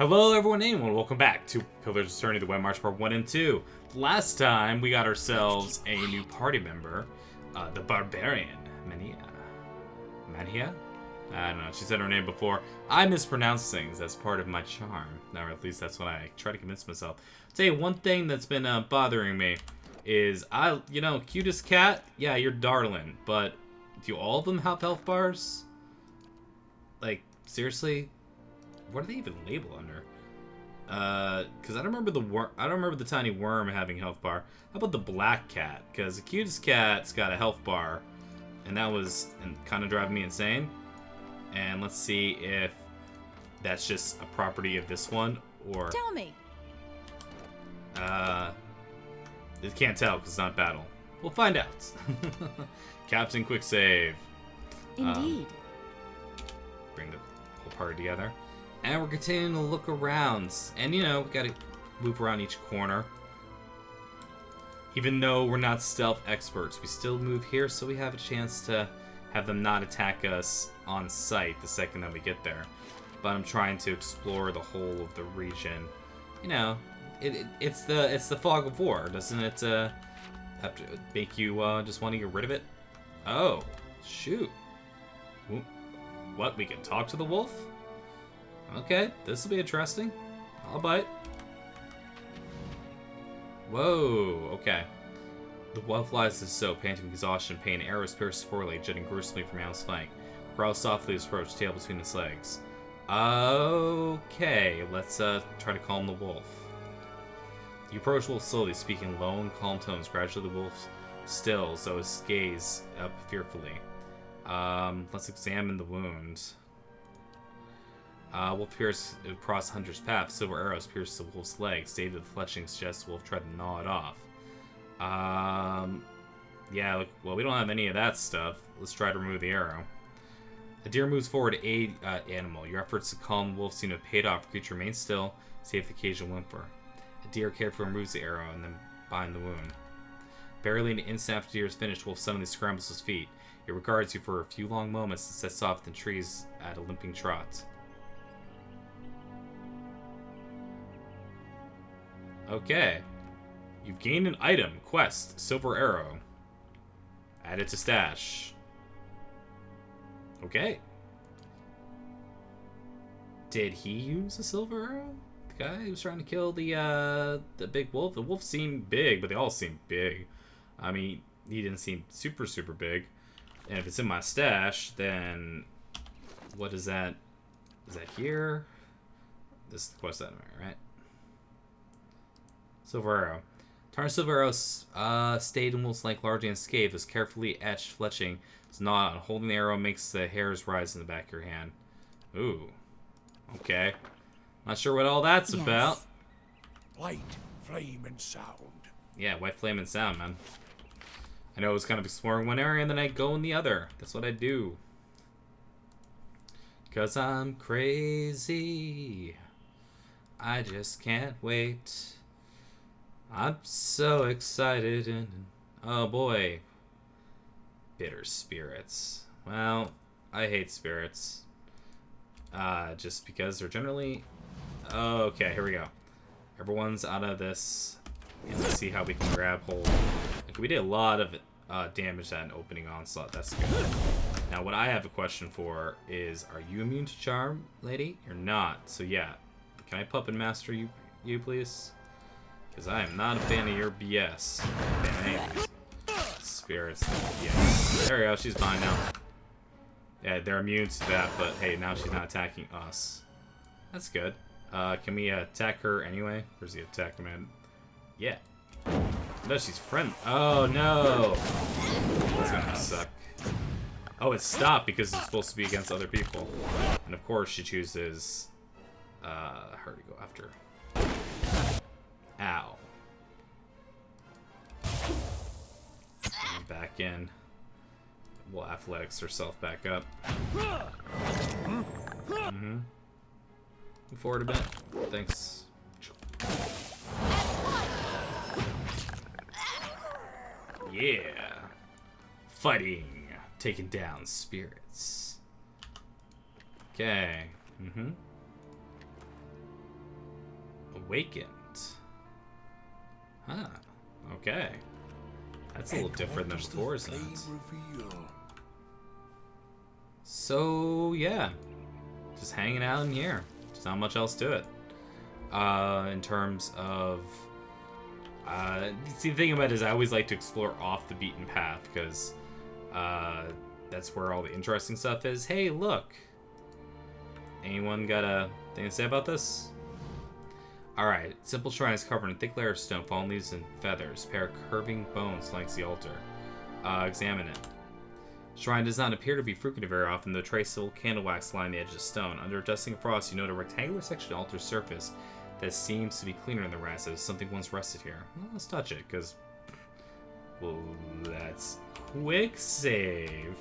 Hello everyone and welcome back to Pillar's Journey, the Web March Part 1 and 2. Last time we got ourselves a new party member, the Barbarian, Mania. Mania? I don't know, she said her name before. I mispronounce things, that's part of my charm. Or at least that's what I try to convince myself. I'll tell you one thing that's been bothering me is, cutest cat, yeah, you're darling, but do all of them have health bars? Like, seriously? What are they even labeled under? Because I don't remember the worm. I don't remember the tiny worm having health bar. How about the black cat? Because the cutest cat's got a health bar, and that was kind of driving me insane. And let's see if that's just a property of this one or. Tell me. It can't tell because it's not battle. We'll find out. Captain, quick save. Indeed. Bring the whole party together. And we're continuing to look around. And, we gotta move around each corner. Even though we're not stealth experts, we still move here so we have a chance to have them not attack us on sight the second that we get there. But I'm trying to explore the whole of the region. It's the fog of war, doesn't it have to make you just want to get rid of it? Oh, shoot. What, we can talk to the wolf? Okay, this will be interesting. I'll bite. Whoa, okay. The wolf lies as so, panting with exhaustion, pain, arrows pierce his foreleg, jutting gruesomely from Al's flank. Growls softly as approach, tail between his legs. Okay, let's try to calm the wolf. You approach wolf slowly, speaking low and calm tones. Gradually the wolf stills, though his gaze up fearfully. Let's examine the wound. Wolf pierce across Hunter's path. Silver arrows pierce the wolf's leg. Stated the fletching suggests the wolf tried to gnaw it off. Yeah, well, we don't have any of that stuff. Let's try to remove the arrow. A deer moves forward to aid animal. Your efforts to calm the wolf seem to have paid off. The creature remains still, save the occasional whimper. A deer carefully removes the arrow and then bind the wound. Barely an instant after the deer is finished, wolf suddenly scrambles his feet. It regards you for a few long moments and sets off in the trees at a limping trot. Okay. You've gained an item. Quest. Silver arrow. Add it to stash. Okay. Did he use a silver arrow? The guy who was trying to kill the big wolf? The wolf seemed big, but they all seemed big. I mean, he didn't seem super, super big. And if it's in my stash, then what is that? Is that here? This is the quest item, right? Silver arrow. Tarnished silver arrow stayed in wolf's flank largely unscathed. This carefully etched fletching is not on. Holding the arrow makes the hairs rise in the back of your hand. Ooh. Okay. Not sure what all that's about. White flame and sound. Yeah, white flame and sound, man. I know I was kind of exploring one area and then I go in the other. That's what I do. 'Cause I'm crazy. I just can't wait. I'm so excited and oh boy. Bitter spirits. Well, I hate spirits. Just because they're generally... Okay, here we go. Everyone's out of this. And let's see how we can grab hold. Like, we did a lot of damage at an opening onslaught. That's good. Now, what I have a question for is, are you immune to charm, lady? You're not. So yeah. Can I puppet master you please? Because I am not a fan of your BS. Spirits. Yes. There we go. She's mine now. Yeah, they're immune to that, but hey, now she's not attacking us. That's good. Can we attack her anyway? Where's the attack command? Yeah. No, she's friendly. Oh, no. That's gonna suck. Oh, it stopped because it's supposed to be against other people. And of course, she chooses her to go after. Ow. And back in. We'll athletics herself back up. Move forward a bit. Thanks. Yeah. Fighting. Taking down spirits. Okay. Awakened. Huh. Okay. That's a little different than before, isn't it? So, yeah. Just hanging out in here. There's not much else to it. In terms of... see, the thing about it is I always like to explore off the beaten path, because that's where all the interesting stuff is. Hey, look! Anyone got a thing to say about this? Alright, simple shrine is covered in a thick layer of stone, fallen leaves and feathers. A pair of curving bones flanks the altar. Examine it. Shrine does not appear to be frequented very often, though traceable candle wax line the edge of stone. Under a dusting frost, you note a rectangular section of the altar's surface that seems to be cleaner than the rest, as something once rested here. Well, let's touch it, because... well, that's quick save.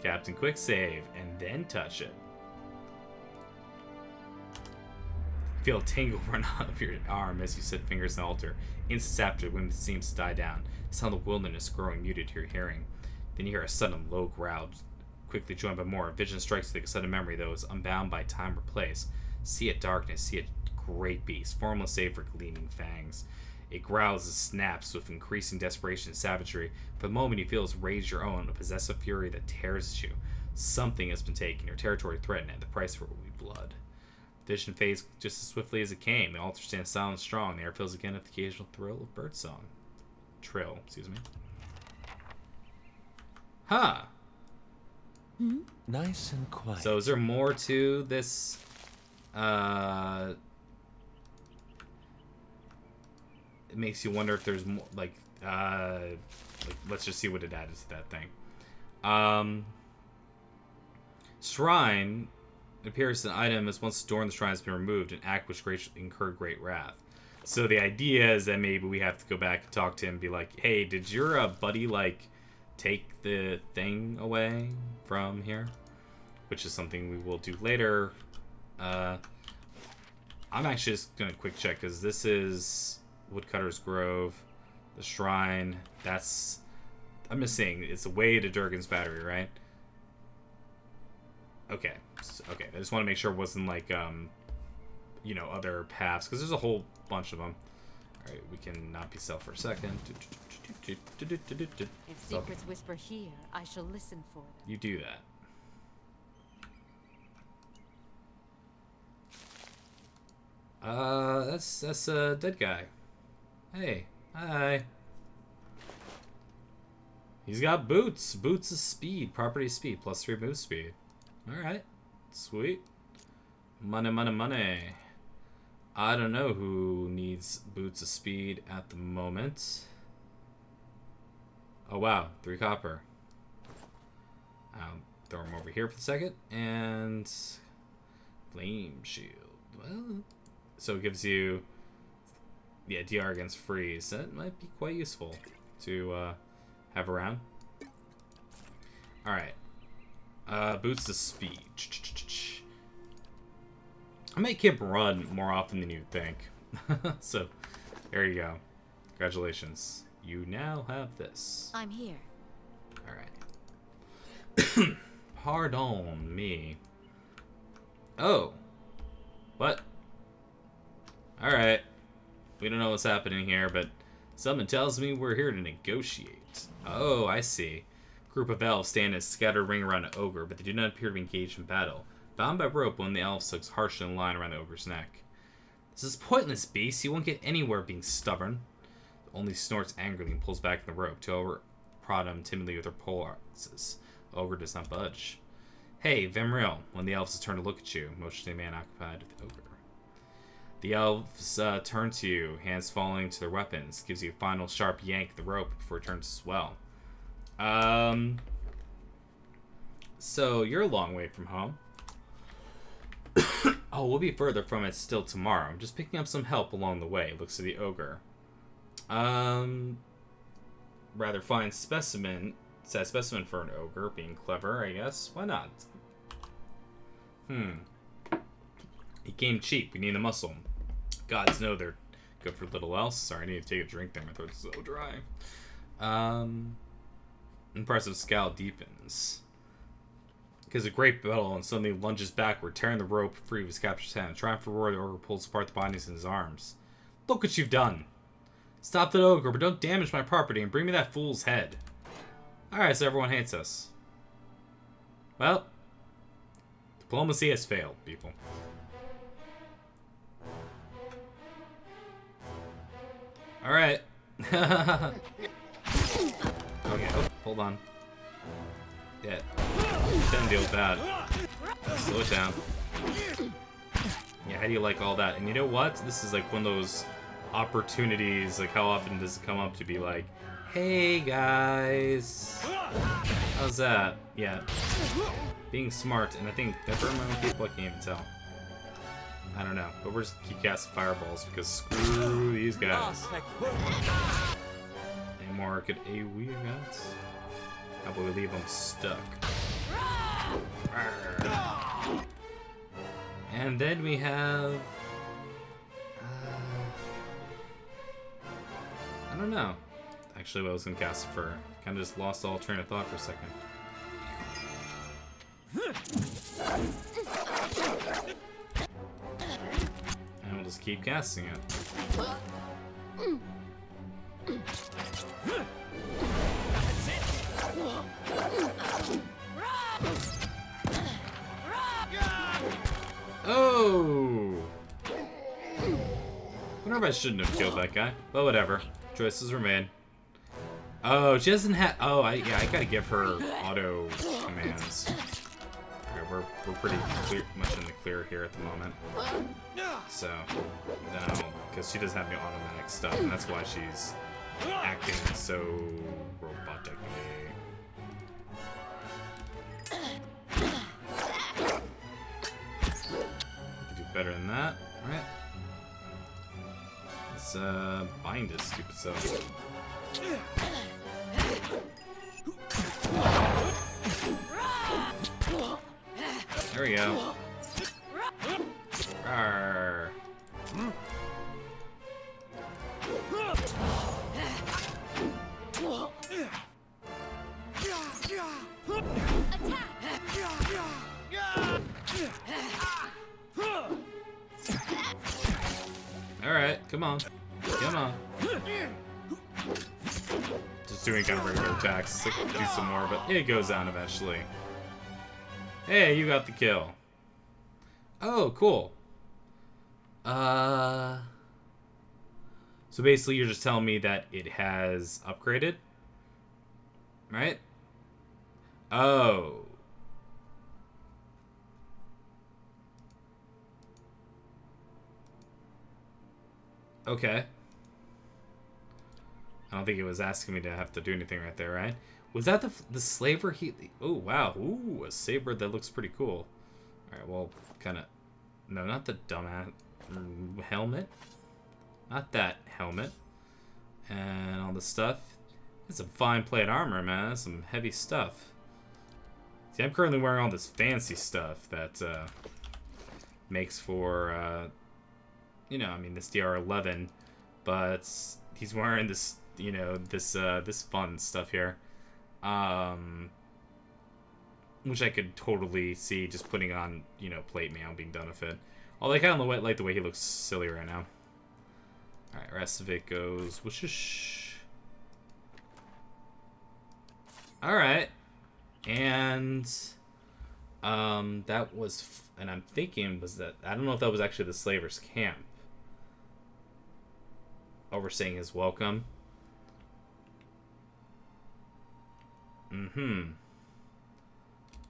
Captain, quick save, and then touch it. Feel a tingle run out of your arm as you set fingers on the altar. Instance after, the wind seems to die down. The sound of the wilderness growing muted to your hearing. Then you hear a sudden low growl, quickly joined by more. A vision strikes you like a sudden memory, though is unbound by time or place. See a darkness, see a great beast, formless save for gleaming fangs. It growls and snaps with increasing desperation and savagery. For the moment, you feel its rage your own, a possessive fury that tears at you. Something has been taken, your territory threatened, and the price for it will be blood. Vision fades just as swiftly as it came. The altar stands silent and strong. The air fills again with the occasional thrill of birdsong. Trill, excuse me. Huh. Hmm? Nice and quiet. So is there more to this? It makes you wonder if there's more, like let's just see what it added to that thing. Shrine. It appears an item as once the door in the shrine has been removed, an act which incurred great wrath. So the idea is that maybe we have to go back and talk to him and be like, hey, did your buddy, like, take the thing away from here? Which is something we will do later. I'm actually just going to quick check, because this is Woodcutter's Grove, the shrine. That's... I'm just saying, it's the way to Durgan's Battery, right? Okay. Okay, I just want to make sure it wasn't like, you know, other paths, because there's a whole bunch of them. Alright, we can not be stealth for a second. If secrets whisper here, I shall listen for them. You do that. That's a dead guy. Hey, hi. He's got boots. Boots of speed. Property speed. +3 move speed. Alright. Sweet. Money, money, money. I don't know who needs boots of speed at the moment. Oh wow, 3 copper. I'll throw him over here for a second. And flame shield. Well, so it gives you, yeah, DR against freeze. That might be quite useful to have around. Alright. Boots of speed. I make him run more often than you'd think. So, there you go. Congratulations. You now have this. I'm here. Alright. Pardon me. Oh. What? Alright. We don't know what's happening here, but something tells me we're here to negotiate. Oh, I see. Group of elves stand in a scattered ring around an ogre, but they do not appear to be engaged in battle. Bound by rope, one of the elves tugs harshly in line around the ogre's neck. This is pointless, beast. You won't get anywhere being stubborn. Only snorts angrily and pulls back the rope. To prod him timidly with her pole axes. Ogre does not budge. Hey, Vimriel. When the elves turn to look at you, motioning the man occupied with the ogre. The elves turn to you, hands falling to their weapons. Gives you a final sharp yank at the rope before it turns to swell. So you're a long way from home. Oh, we'll be further from it still tomorrow. I'm just picking up some help along the way. Looks to the ogre. Rather fine specimen. Sad specimen for an ogre, being clever, I guess. Why not? He came cheap. We need the muscle. Gods know they're good for little else. Sorry, I need to take a drink there. My throat's so dry. Impressive scowl deepens. gives a great bellow and suddenly lunges backward, tearing the rope free of his captured hand. Trying for roar, the ogre pulls apart the bindings in his arms. Look what you've done. Stop that ogre, but don't damage my property and bring me that fool's head. Alright, so everyone hates us. Well, diplomacy has failed, people. Alright. Okay, oh, hold on. Yeah. Didn't deal with that. Slow it down. Yeah, how do you like all that? And you know what? This is like one of those opportunities, like how often does it come up to be like, hey guys, how's that? Yeah. Being smart, and I think that for amount of people I can't even tell. I don't know, but we're just keep casting fireballs because screw these guys. Any more good AoE events? How about we leave them stuck? And then we have... I don't know. Actually, what I was going to cast for. Kind of just lost all train of thought for a second. And we'll just keep casting it. Oh! I wonder if I shouldn't have killed that guy, but whatever. Choices remain. Oh, she doesn't have. Oh, yeah, I gotta give her auto commands. Okay, we're pretty much in the clear here at the moment. So, no, because she doesn't have any automatic stuff, and that's why she's acting so robotically. Do better than that, right? Let's bind his stupid self. There we go. Arr. Alright, come on. Come on. Just doing kind of regular attacks. It's like, do some more, but it goes down eventually. Hey, you got the kill. Oh, cool. So basically you're just telling me that it has upgraded? Right? Oh. Okay. I don't think it was asking me to have to do anything right there, right? Was that the slaver he... Oh, wow. Ooh, a saber that looks pretty cool. Alright, well, kind of... No, not the dumbass helmet. Not that helmet. And all this stuff. It's some fine plate armor, man. That's some heavy stuff. See, I'm currently wearing all this fancy stuff that makes for... you know, I mean, this DR11, but he's wearing this, you know, this fun stuff here, which I could totally see just putting on, you know, plate mail and being done with it. Although I kind of like the way he looks silly right now. All right, rest of it goes whoosh. All right, and that was, and I'm thinking was that I don't know if that was actually the slaver's camp. Overseeing his welcome.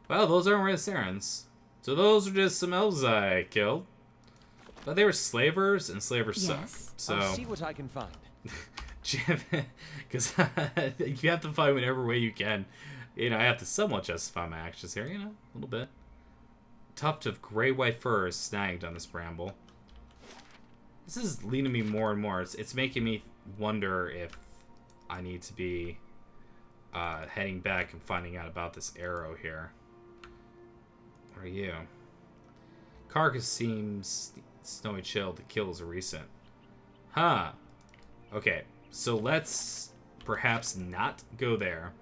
Well, those aren't Racerians. So those are just some elves I killed. But they were slavers, and slavers suck. So I'll see what I can find. Because you have to find whatever way you can. You know, I have to somewhat justify my actions here, you know, a little bit. Tuft of gray-white fur is snagged on this bramble. This is leading me more and more. It's making me wonder if I need to be heading back and finding out about this arrow here. Where are you? Carcass seems snowy chill. The kills are recent. Huh. Okay, so let's perhaps not go there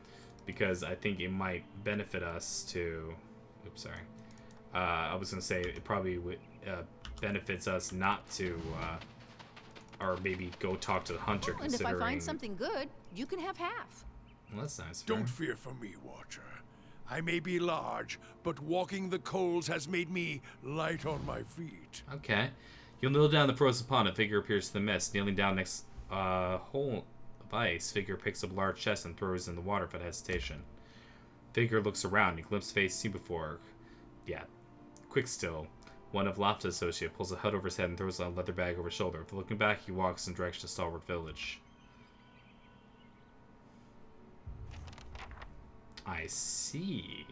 because I think it might benefit us to... Oops, sorry. I was gonna say it probably would benefits us not to, or maybe go talk to the hunter. Oh, and if I considering... find something good, you can have half. Well, that's nice. Don't fear for me, Watcher. I may be large, but walking the coals has made me light on my feet. Okay. You'll kneel down the frozen pond. A figure appears in the mist. Kneeling down next hole of ice, figure picks up a large chest and throws it in the water without hesitation. Figure looks around. You glimpse face seen before. Yeah. Quick still. One of Lofta's associate pulls a hood over his head and throws a leather bag over his shoulder. Looking back, he walks in direction to Stalwart Village. I see.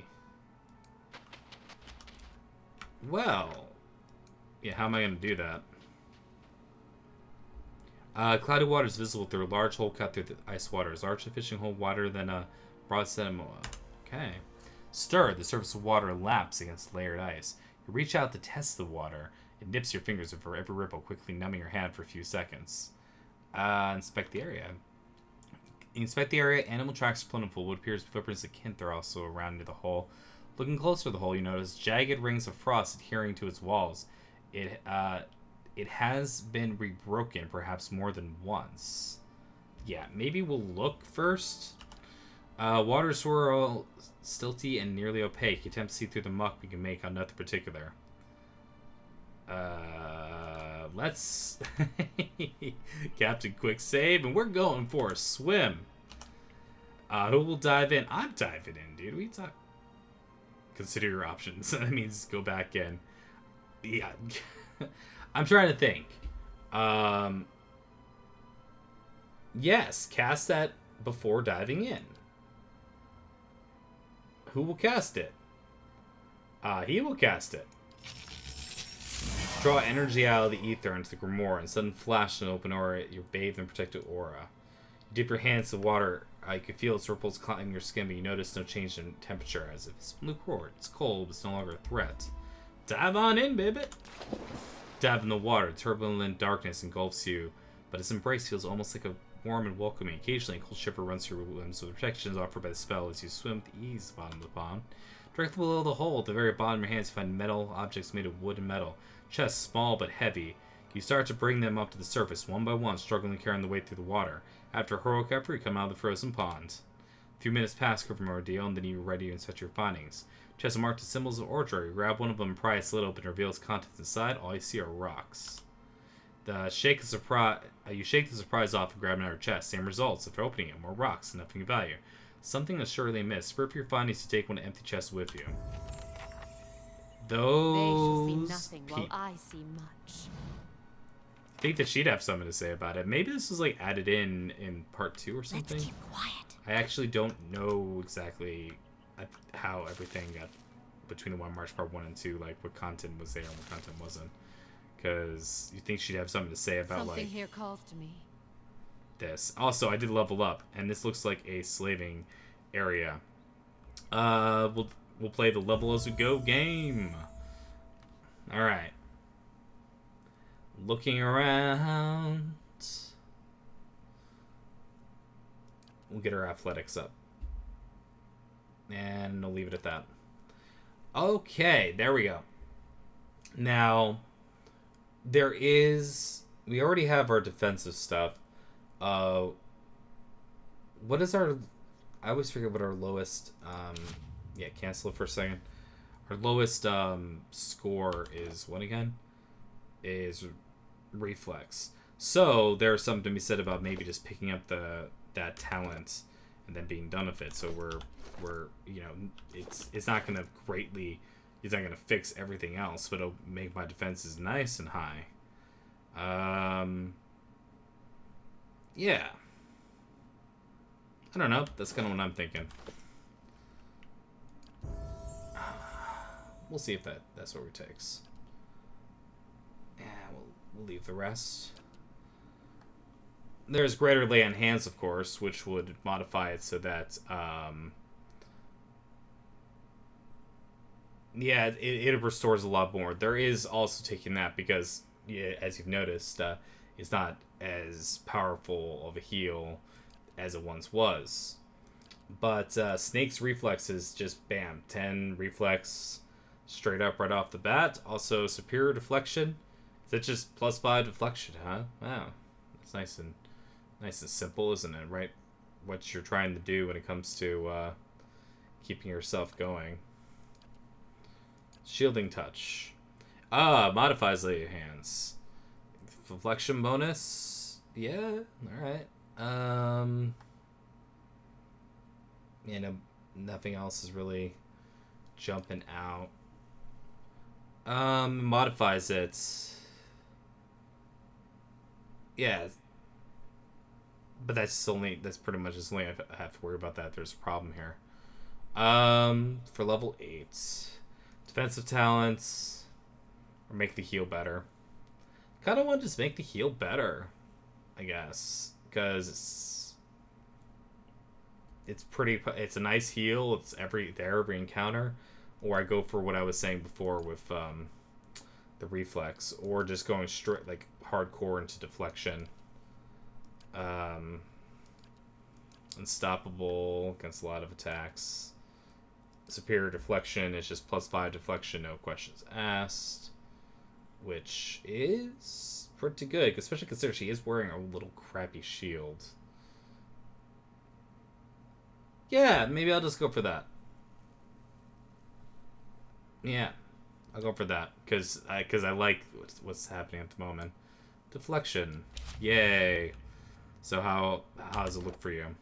Well, yeah, how am I going to do that? Cloudy water is visible through a large hole cut through the ice water. Is large fishing hole wider than a broad semoa. Okay. Stir. The surface of water laps against layered ice. You reach out to test the water. It nips your fingers over every ripple, quickly numbing your hand for a few seconds. Inspect the area. Inspect the area. Animal tracks are plentiful. What appears footprints of Kinth are also around near the hole. Looking closer to the hole, you notice jagged rings of frost adhering to its walls. It has been rebroken, perhaps more than once. Yeah, maybe we'll look first. Water swirl, stilty, and nearly opaque. You attempt to see through the muck we can make on nothing particular. Let's... Captain Quick Save, and we're going for a swim. Who will dive in? I'm diving in, dude. We talk... Consider your options. That means go back in. Yeah. I'm trying to think. Yes, cast that before diving in. Who will cast it? He will cast it. Draw energy out of the ether into the grimoire and sudden flash in an open aura. You're bathed in protected aura. You dip your hands in the water. You can feel its ripples climbing your skin, but you notice no change in temperature, as if it's lukewarm. It's cold, but it's no longer a threat. Dive on in, baby! Dive in the water. Turbulent darkness engulfs you, but its embrace feels almost like a warm and welcoming. Occasionally, a cold shiver runs through your limbs, so the protection is offered by the spell as you swim with ease to the bottom of the pond. Directly below the hole, at the very bottom of your hands, you find metal objects made of wood and metal. Chests, small but heavy. You start to bring them up to the surface, one by one, struggling to carry them the way through the water. After a heroic effort, you come out of the frozen pond. A few minutes pass from ordeal, and then you're ready to inspect your findings. Chests are marked with symbols of order. You grab one of them and pry its lid open and reveal its contents inside. All you see are rocks. You shake the surprise off and grab another chest. Same results. After opening it, more rocks, nothing of value. Something is surely amiss. Spur for your findings to take one empty chest with you. Those They shall see nothing while I see much. I think that she'd have something to say about it. Maybe this was like added in part 2 or something. Let's keep quiet. I actually don't know exactly how everything got between the One March Part 1 and 2, like what content was there and what content wasn't. Because you think she'd have something to say about Something like here calls to me. this. Also, I did level up, and this looks like a slaving area. We'll play the level as we go game. All right. Looking around. We'll get our athletics up. And we'll leave it at that. Okay, there we go. Now, we already have our defensive stuff. What is our... I always forget what our lowest... yeah, cancel it for a second. Our lowest score is what again? Is reflex. So there's something to be said about maybe just picking up that talent and then being done with it. So we're you know, it's not gonna fix everything else, but it'll make my defenses nice and high. Yeah. I don't know. That's kind of what I'm thinking. We'll see if that's what it takes. Yeah, we'll leave the rest. There's greater lay on hands, of course, which would modify it so that yeah, it restores a lot more. There is also taking that because, yeah, as you've noticed, it's not as powerful of a heal as it once was. But Snake's reflex is just bam, 10 reflex, straight up right off the bat. Also, superior deflection. Is it just +5 deflection, huh? Wow, that's nice and simple, isn't it? Right, what you're trying to do when it comes to keeping yourself going. Shielding touch. Modifies lay hands. Deflection bonus. Yeah, all right. You know, nothing else is really jumping out. Modifies it. Yeah. But that's pretty much just only I have to worry about that. There's a problem here. For level 8. Defensive talents. Or make the heal better. Kind of want to just make the heal better, I guess. Because it's a nice heal. It's every encounter. Or I go for what I was saying before with the reflex, or just going straight like hardcore into deflection. Unstoppable against a lot of attacks. Superior deflection is just +5 deflection, no questions asked, which is pretty good, especially considering she is wearing a little crappy shield. Yeah, maybe I'll just go for that. Yeah, I'll go for that because I like what's happening at the moment. Deflection, yay! So how does it look for you?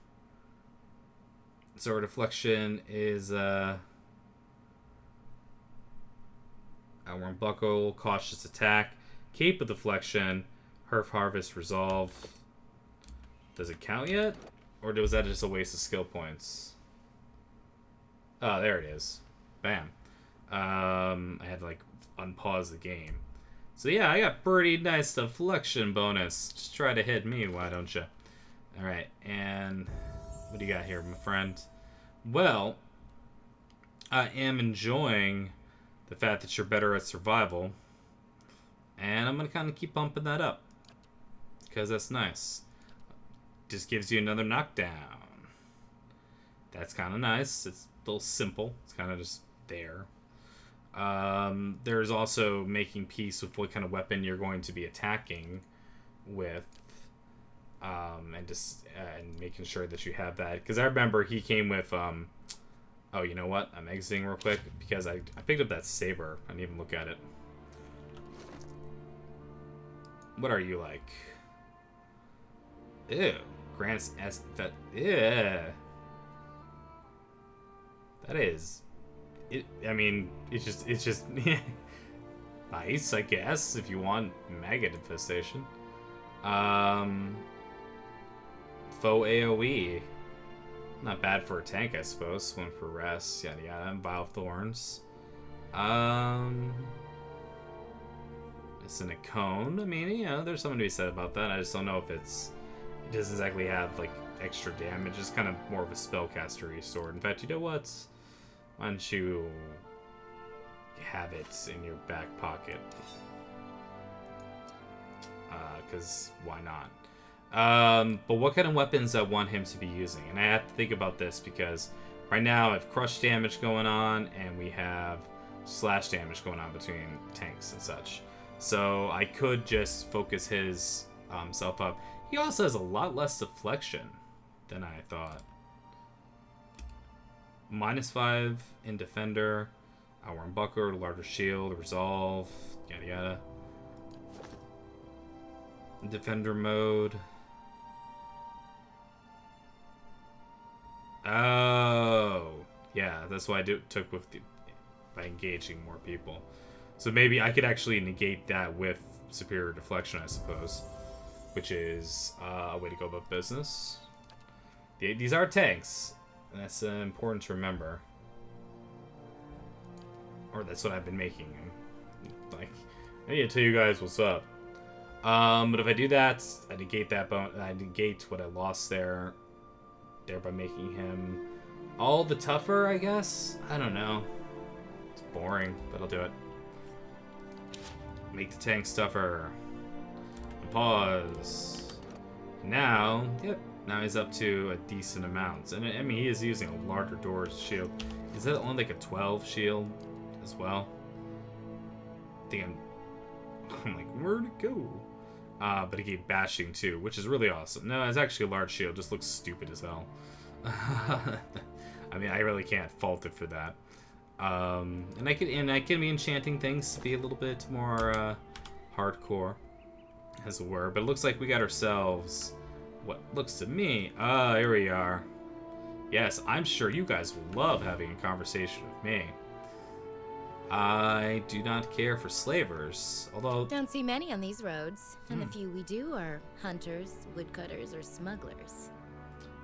So our deflection is Outworn Buckle, Cautious Attack, Cape of Deflection, Herf Harvest, Resolve. Does it count yet, or was that just a waste of skill points? Oh, there it is. Bam. I had to like unpause the game. So yeah, I got pretty nice deflection bonus. Just try to hit me, why don't you? Alright, and what do you got here, my friend? Well, I am enjoying the fact that you're better at survival. And I'm going to kind of keep bumping that up. Because that's nice. Just gives you another knockdown. That's kind of nice. It's a little simple. It's kind of just there. There's also making peace with what kind of weapon you're going to be attacking with, and making sure that you have that. Because I remember he came with, oh, you know what? I'm exiting real quick because I picked up that saber. I didn't even look at it. What are you like? Ew. Grants S. Yeah. That is. I mean, it's just nice, I guess, if you want maggot infestation. Faux AoE. Not bad for a tank, I suppose. One for rest, yada yada. Vile Thorns. It's in a cone. I mean, you know, there's something to be said about that. I just don't know if it doesn't exactly have, like, extra damage. It's kind of more of a spellcaster-y sword. In fact, you know what? Why don't you have it in your back pocket? Because why not? But what kind of weapons I want him to be using? And I have to think about this because right now I have crush damage going on and we have slash damage going on between tanks and such. So I could just focus his self up. He also has a lot less deflection than I thought. -5 in Defender, Outworn Buckler, larger shield, Resolve, yada yada. Defender mode. Oh, yeah, that's why I took with by engaging more people. So maybe I could actually negate that with superior deflection, I suppose, which is a way to go about business. These are tanks. That's important to remember. Or that's what I've been making. Like, I need to tell you guys what's up. But if I do that, I negate that I negate what I lost there, thereby making him all the tougher, I guess? I don't know. It's boring, but I'll do it. Make the tanks tougher. And pause. Now, yep. Now he's up to a decent amount. And I mean, he is using a larger door shield. Is that only like a 12 shield as well? I'm like, where'd it go? But he gave bashing too, which is really awesome. No, it's actually a large shield. Just looks stupid as hell. I mean, I really can't fault it for that. And I can be enchanting things to be a little bit more hardcore, as it were. But it looks like we got ourselves what looks to me. Here we are. Yes, I'm sure you guys will love having a conversation with me. I do not care for slavers, although... Don't see many on these roads, and the few we do are hunters, woodcutters, or smugglers.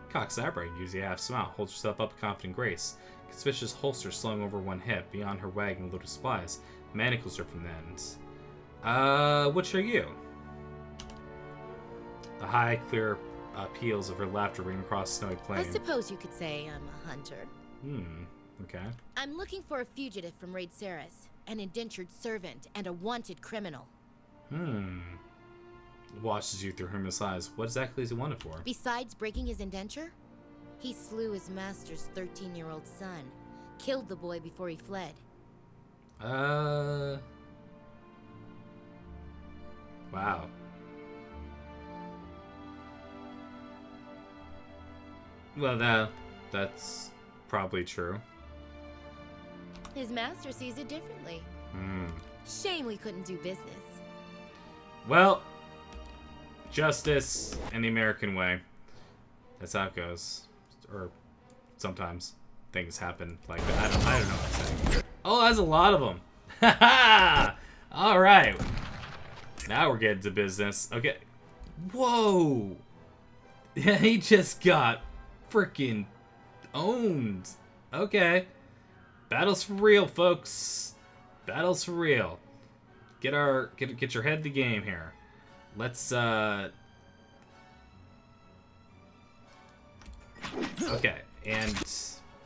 Cock Sabra usually half smile, holds herself up with confident grace. Conspicuous holster slung over one hip, beyond her wagon load of supplies. Manacles are from the ends. Which are you? The high, clear peals of her laughter ring across the snowy plain. I suppose you could say I'm a hunter. Okay. I'm looking for a fugitive from Raid Saris, an indentured servant, and a wanted criminal. Watches you through her eyes. What exactly is he wanted for? Besides breaking his indenture, he slew his master's 13-year-old son, killed the boy before he fled. Wow. Well, that's probably true. His master sees it differently. Shame we couldn't do business. Well, justice in the American way. That's how it goes. Or sometimes things happen like that. I don't know what I'm saying. Oh, that's a lot of them. Ha All right. Now we're getting to business. Okay. Whoa. Yeah, he just got freaking owned. Okay. Battle's for real, folks. Battle's for real. Get your head in the game here. Let's okay, and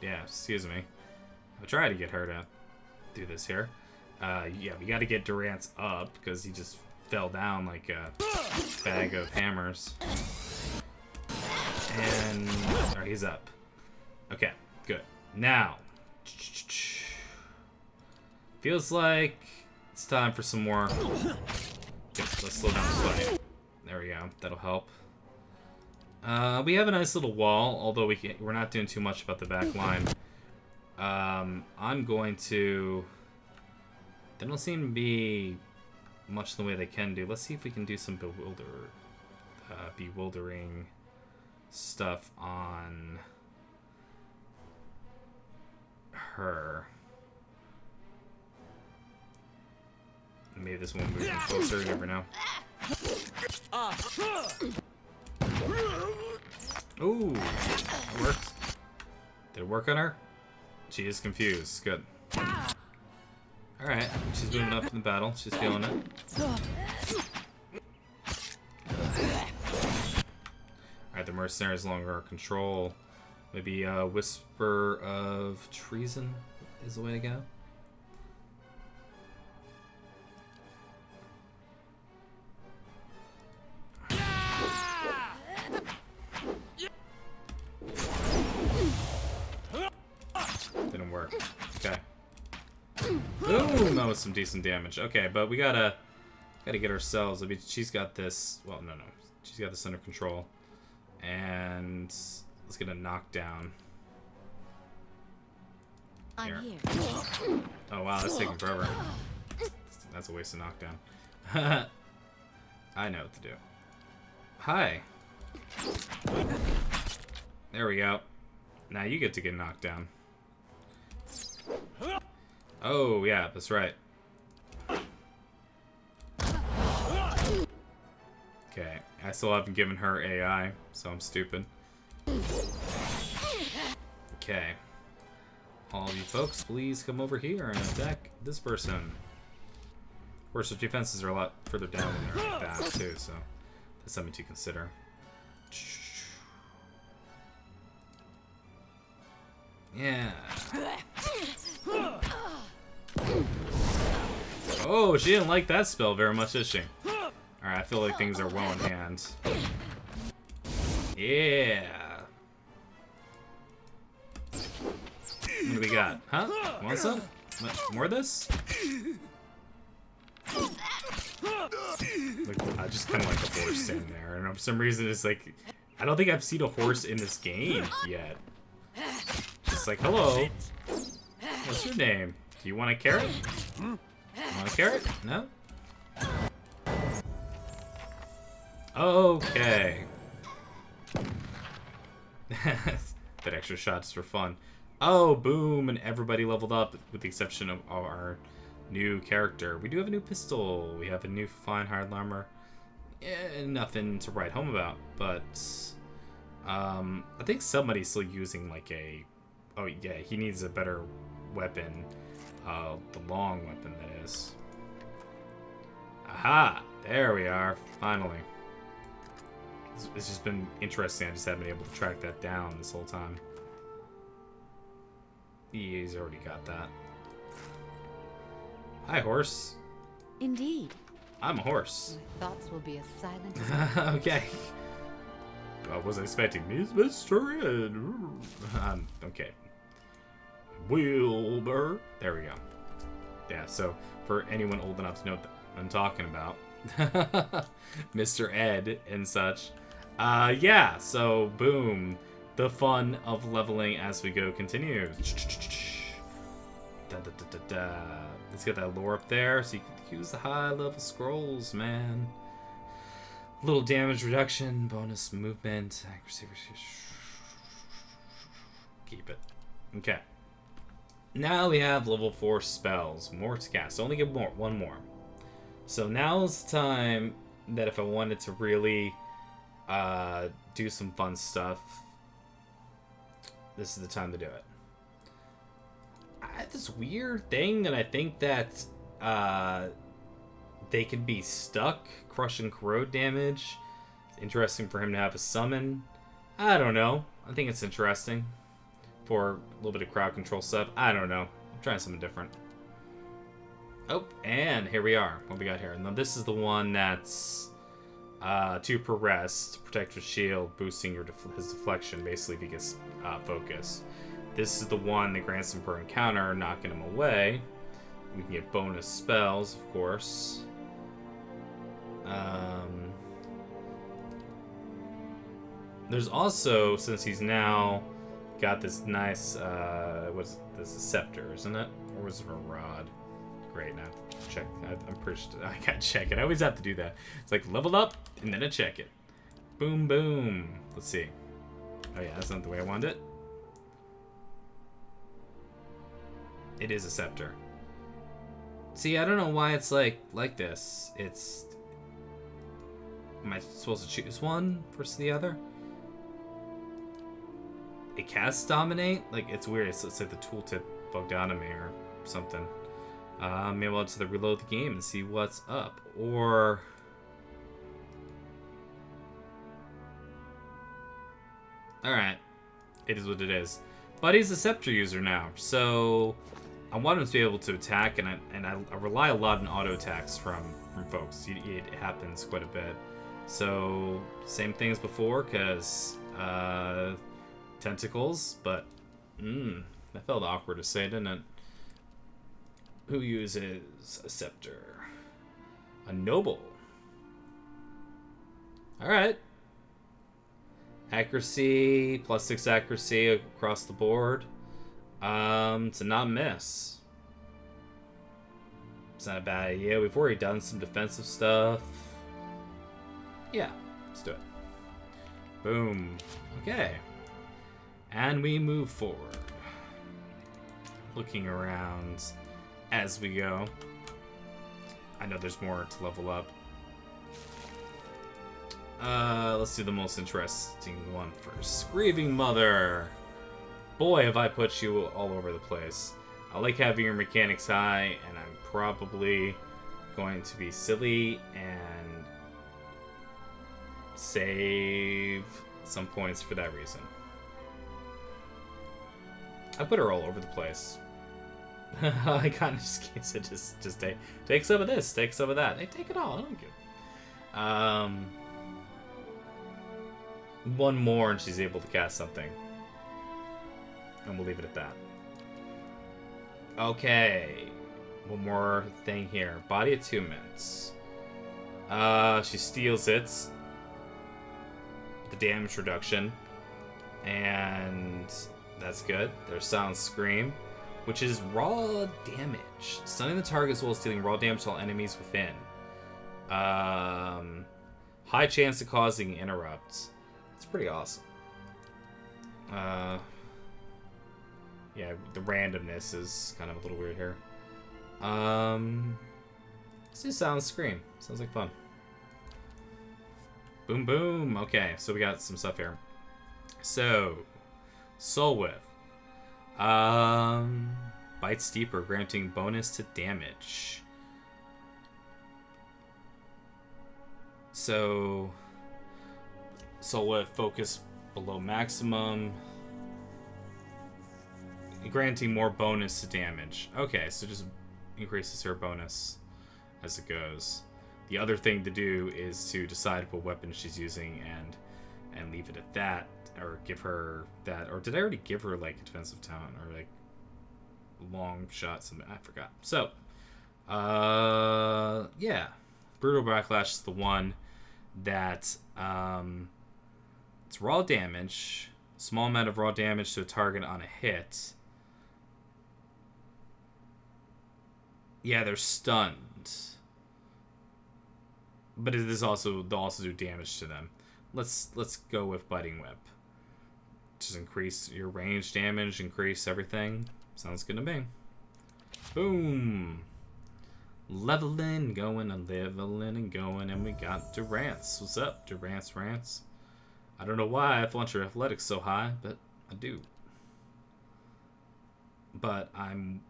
yeah, excuse me. I'll try to get her to do this here. Yeah, we got to get Durant's up because he just fell down like a bag of hammers. And he's up. Okay, good. Now, feels like it's time for some more. Okay, let's slow down the fight. There we go. That'll help. We have a nice little wall, although we're not doing too much about the back line. I'm going to... There don't seem to be much in the way they can do. Let's see if we can do some bewildering stuff on her. Maybe this one will move closer, you never know. Ooh, that worked. Did it work on her? She is confused. Good. Alright, she's moving up in the battle. She's feeling it. Alright, the mercenary is no longer our control. Maybe a whisper of treason is the way to go. Didn't work. Okay. Boom! That was some decent damage. Okay, but we gotta get ourselves. I mean, she's got this. Well, no. She's got this under control. And let's get a knockdown. I'm here. Oh wow, that's taking forever. That's a waste of knockdown. I know what to do. Hi. There we go. Now you get to get knocked down. Oh, yeah, that's right. Okay, I still haven't given her AI, so I'm stupid. Okay. All of you folks, please come over here and attack this person. Of course, the defenses are a lot further down than they're back, too, so that's something to consider. Yeah. Oh, she didn't like that spell very much, did she? Alright, I feel like things are well in hand. Yeah. What do we got? Huh? Want some? More of this? Like, just kind of like a horse in there. And for some reason, it's like, I don't think I've seen a horse in this game yet. It's like, hello. What's your name? Do you want a carrot? Want a carrot? No? Okay. That extra shot's for fun. Oh, boom, and everybody leveled up with the exception of our new character. We do have a new pistol. We have a new fine hard armor. Nothing to write home about, but I think somebody's still using like a... Oh, yeah, he needs a better weapon. The long weapon, that is. Aha! There we are, finally. It's just been interesting. I just haven't been able to track that down this whole time. He's already got that. Hi, horse. Indeed. I'm a horse. My thoughts will be as silent as Okay. I wasn't expecting Mr. Ed. Okay. Wilbur. There we go. Yeah, so for anyone old enough to know what I'm talking about, Mr. Ed and such. Yeah, so boom. The fun of leveling as we go continues. Let's get that lore up there so you can use the high level scrolls, man. Little damage reduction, bonus movement, accuracy. Keep it. Okay. Now we have level 4 spells. More to cast. Only get one more. So now's the time that if I wanted to really do some fun stuff, this is the time to do it. I had this weird thing, and I think that they could be stuck, crush and corrode damage. It's interesting for him to have a summon. I don't know. I think it's interesting for a little bit of crowd control stuff. I don't know. I'm trying something different. Oh, and here we are. What we got here? Now this is the one that's 2 per rest, protect with shield, boosting his deflection, basically if he gets focus. This is the one that grants him per encounter, knocking him away. We can get bonus spells, of course. There's also, since he's now got this nice, what's this, a scepter, isn't it? Or was it a rod? Great, now check. I'm pretty sure I gotta check it. I always have to do that. It's like leveled up and then I check it. Boom, boom. Let's see. Oh yeah, that's not the way I wanted it. It is a scepter. See, I don't know why it's like this. It's... Am I supposed to choose one versus the other? It casts dominate? Like, it's weird. It's like the tooltip bugged out of me or something. Maybe I'll just reload the game and see what's up. Or... Alright. It is what it is. But he's a scepter user now, so... I want him to be able to attack, and I rely a lot on auto attacks from folks. It happens quite a bit. So, same thing as before, because tentacles, but that felt awkward to say, didn't it? Who uses a scepter? A noble. Alright. Accuracy, +6 accuracy across the board. To not miss. It's not a bad idea. We've already done some defensive stuff. Yeah, let's do it. Boom. Okay. And we move forward. Looking around as we go. I know there's more to level up. Let's do the most interesting one first. Grieving Mother. Boy, have I put you all over the place. I like having your mechanics high, and I'm probably going to be silly and save some points for that reason. I put her all over the place. I kind of just take some of this, take some of that. Hey, take it all. I don't care. One more, and she's able to cast something. And we'll leave it at that. Okay. One more thing here. Body attunements. She steals it. The damage reduction. And that's good. There's Silent Scream, which is raw damage. Stunning the target as well as dealing raw damage to all enemies within. High chance of causing interrupts. It's pretty awesome. Yeah, the randomness is kind of a little weird here. Let's do Silent Scream. Sounds like fun. Boom, boom. Okay, so we got some stuff here. So, Soul Whip. Bites deeper, granting bonus to damage. So, Soul Whip, focus below maximum. Granting more bonus to damage. Okay, so just increases her bonus as it goes. The other thing to do is to decide what weapon she's using and leave it at that, or give her that. Or did I already give her like a defensive talent or like long shots? I forgot. So, yeah, brutal backlash is the one that it's raw damage, small amount of raw damage to a target on a hit. Yeah, they're stunned. But it is also, they'll also do damage to them. Let's go with Biting Whip. Just increase your range damage, increase everything. Sounds good to me. Boom. Leveling, going and leveling and going, and we got Durance. What's up, Durance Rance? I don't know why I flaunt your athletics so high, but I do. But I'm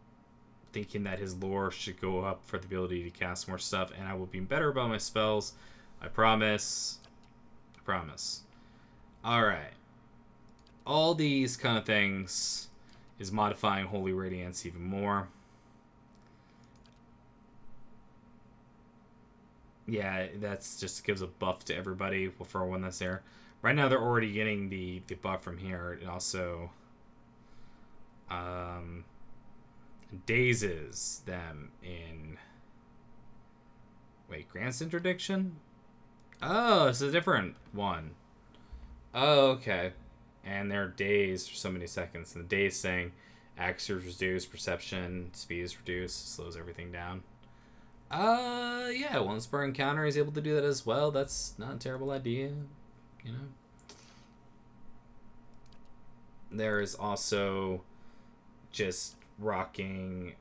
thinking that his lore should go up for the ability to cast more stuff, and I will be better about my spells. I promise. I promise. Alright. All these kind of things is modifying Holy Radiance even more. Yeah, that's just gives a buff to everybody for when that's there. Right now they're already getting the buff from here. It also dazes them in... Wait, grants interdiction? Oh, it's a different one. Oh, okay. And they're dazed for so many seconds. And the daze saying accuracy is reduced, perception, speed is reduced, slows everything down. Yeah, once per encounter is able to do that as well. That's not a terrible idea, you know. There is also just rocking,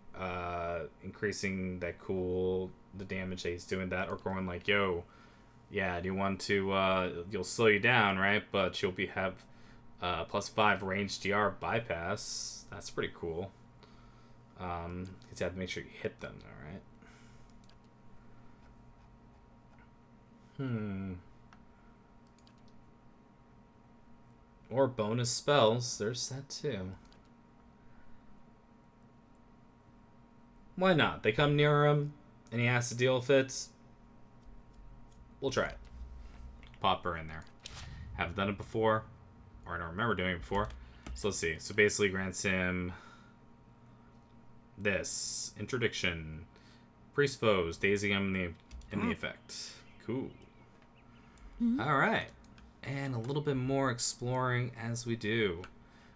increasing that the damage that he's doing that, or going like, yo, yeah, do you want to, you'll slow you down, right? But you'll have +5 range DR bypass. That's pretty cool. Because you have to make sure you hit them, though, right? Or bonus spells. There's that too. Why not? They come near him, and he has to deal with it. We'll try it. Pop her in there. Haven't done it before. Or I don't remember doing it before. So let's see. So basically grants him this. Interdiction. Priest foes. Dazing him in the effect. Cool. Alright. And a little bit more exploring as we do.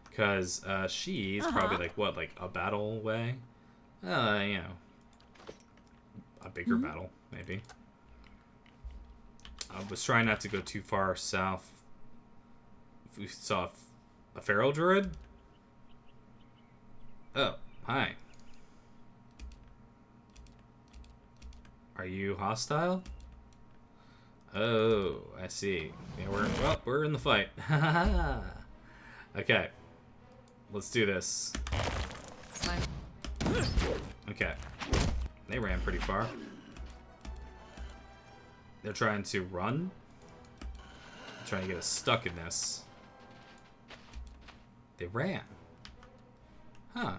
Because she's probably like, what, like a battle away? You know. A bigger battle, maybe. I was trying not to go too far south. We saw a feral druid? Oh, hi. Are you hostile? Oh, I see. Yeah, we're in the fight. Okay. Let's do this. Okay. They ran pretty far. They're trying to run. They're trying to get us stuck in this. They ran. Huh.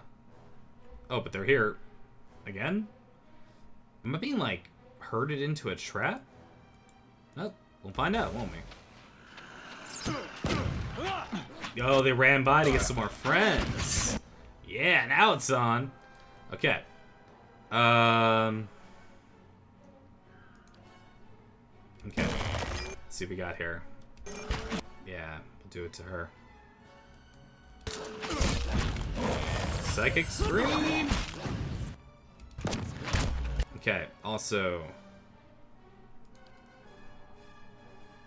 Oh, but they're here again? Am I being, like, herded into a trap? Nope. We'll find out, won't we? Yo, they ran by to get some more friends. Yeah, now it's on. Okay. Okay. Let's see what we got here. Yeah, we'll do it to her. Psychic Scream! Okay, also...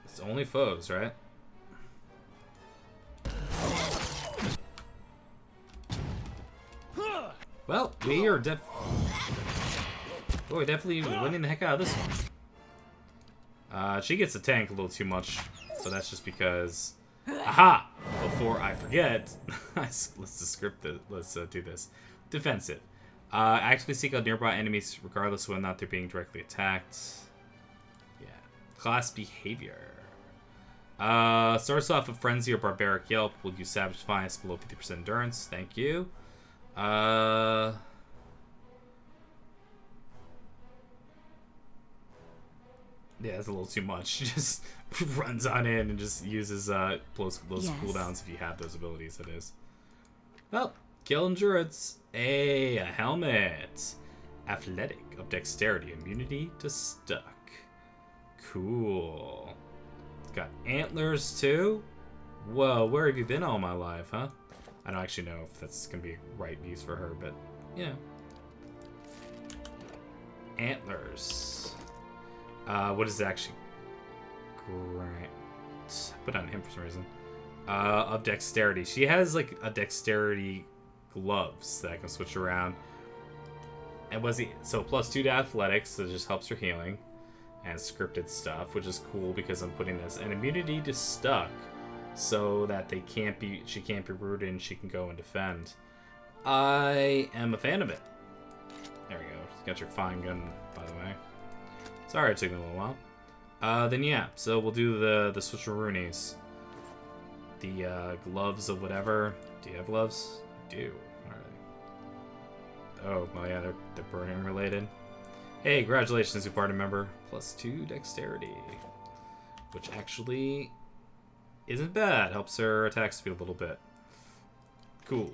It's only foes, right? Well, we are we're definitely winning the heck out of this one. She gets the tank a little too much, so that's just because... Aha! Before I forget, let's do this. Defensive. Actively seek out nearby enemies regardless of whether or not they're being directly attacked. Yeah. Class behavior. Starts off with Frenzy or Barbaric Yelp. Will use Savage Defiance below 50% endurance. Thank you. Yeah, that's a little too much. Just runs on in and just uses those cooldowns if you have those abilities, that is. Well, Kill Endurance. A helmet. Athletic of Dexterity. Immunity to Stuck. Cool. It's got antlers too. Whoa, where have you been all my life, huh? I don't actually know if that's going to be right use for her, but, you know. Antlers. What is it actually? Grant. I put on him for some reason. Of Dexterity. She has, like, a Dexterity gloves that I can switch around. And so +2 to Athletics, so it just helps her healing. And scripted stuff, which is cool because I'm putting this. And immunity to Stuck. So that she can't be rooted and she can go and defend. I am a fan of it. There we go. Got your fine gun, by the way. Sorry it took me a little while. Then yeah, so we'll do the switcheroonies. The gloves of whatever. Do you have gloves? You do. Alright. Oh, well yeah, they're burning related. Hey, congratulations, new party member. +2 dexterity. Which actually isn't bad. Helps her attack speed a little bit. Cool.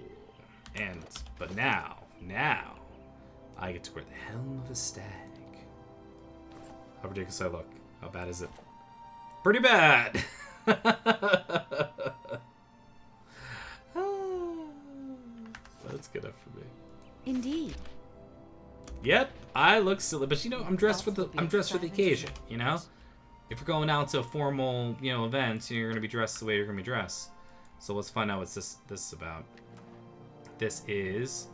But now, I get to wear the helm of a stag. How ridiculous I look. How bad is it? Pretty bad! That's good enough for me. Indeed. Yep, I look silly, but you know, I'm dressed for the occasion, you know? If you're going out to a formal, you know, event, you're gonna be dressed the way you're gonna be dressed. So let's find out what's this is about. This is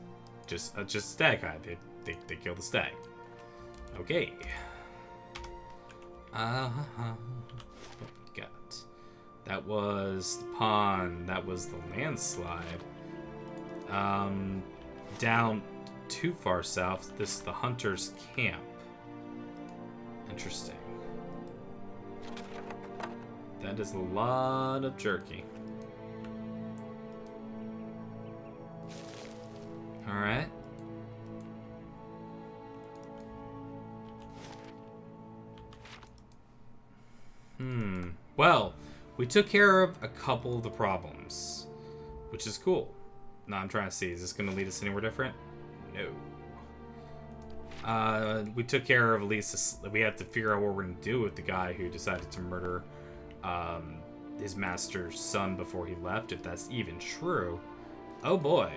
just a stag guy. They kill the stag. Okay. What we got? That was the pond. That was the landslide. Down too far south. This is the hunter's camp. Interesting. That is a lot of jerky. Alright. Well, we took care of a couple of the problems, which is cool. Now I'm trying to see, is this going to lead us anywhere different? No. We took care of at least this, we have to figure out what we're going to do with the guy who decided to murder his master's son before he left, if that's even true. Oh boy.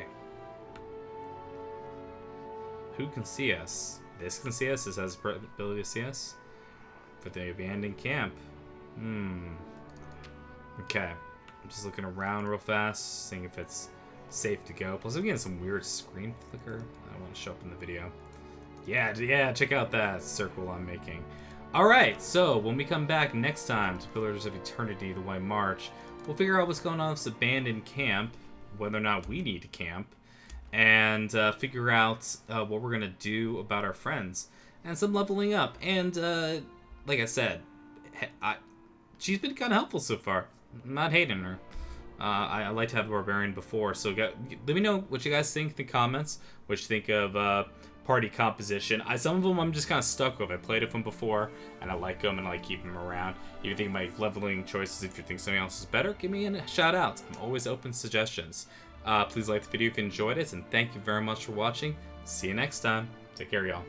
Who can see us? This can see us. This has the ability to see us. For the abandoned camp. Okay. I'm just looking around real fast, seeing if it's safe to go. Plus I'm getting some weird screen flicker. I don't want to show up in the video. Yeah, check out that circle I'm making. Alright, so when we come back next time to Pillars of Eternity, the White March, we'll figure out what's going on with this abandoned camp, whether or not we need to camp, and figure out what we're going to do about our friends, and some leveling up. And like I said, she's been kind of helpful so far. I'm not hating her. I like to have a barbarian before, so let me know what you guys think in the comments, what you think of party composition. Some of them I'm just kind of stuck with. I played with them before, and I like them, and I like keeping them around. If you think my leveling choices, if you think something else is better, give me a shout out. I'm always open to suggestions. Please like the video if you enjoyed it, and thank you very much for watching. See you next time. Take care, y'all.